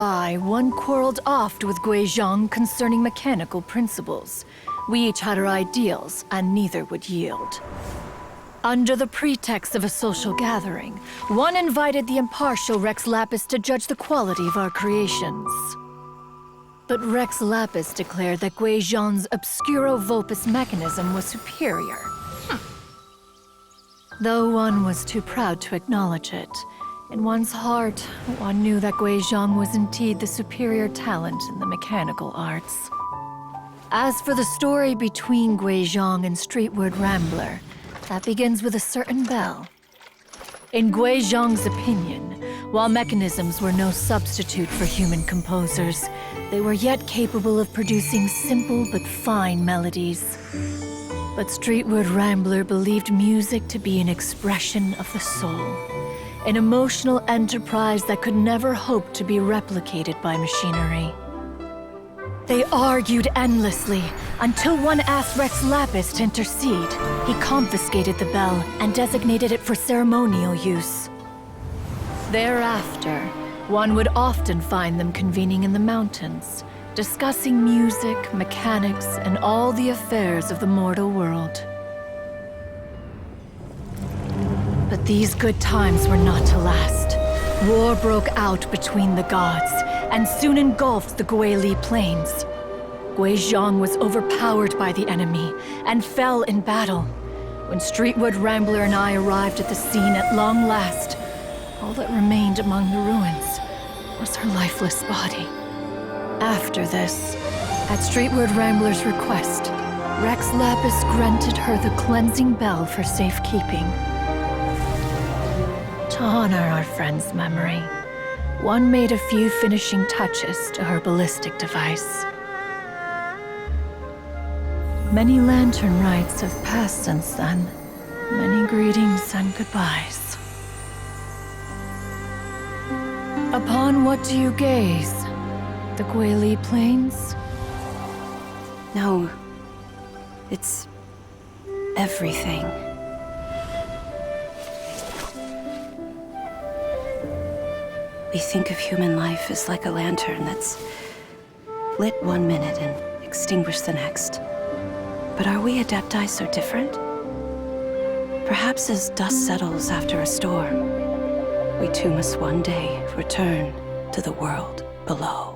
One quarreled oft with Guizhong concerning mechanical principles. We each had our ideals, and neither would yield. Under the pretext of a social gathering, one invited the impartial Rex Lapis to judge the quality of our creations. But Rex Lapis declared that Guizhong's obscuro vulpus mechanism was superior. Though one was too proud to acknowledge it, in one's heart, one knew that Guizhong was indeed the superior talent in the mechanical arts. As for the story between Guizhong and Streetward Rambler, that begins with a certain bell. In Guizhong's opinion, while mechanisms were no substitute for human composers, they were yet capable of producing simple but fine melodies. But Streetward Rambler believed music to be an expression of the soul, an emotional enterprise that could never hope to be replicated by machinery. They argued endlessly, until one asked Rex Lapis to intercede. He confiscated the bell and designated it for ceremonial use. Thereafter, one would often find them convening in the mountains, discussing music, mechanics, and all the affairs of the mortal world. But these good times were not to last. War broke out between the gods, and soon engulfed the Guili Plains. Guizhong was overpowered by the enemy, and fell in battle. When Streetward Rambler and I arrived at the scene at long last, all that remained among the ruins was her lifeless body. After this, at Streetward Rambler's request, Rex Lapis granted her the cleansing bell for safekeeping. To honor our friend's memory, one made a few finishing touches to her ballistic device. Many lantern rites have passed since then. Many greetings and goodbyes. Upon what do you gaze? The Guili Plains? No. It's everything. We think of human life as like a lantern that's lit one minute and extinguished the next. But are we Adepti so different? Perhaps as dust settles after a storm, we too must one day return to the world below.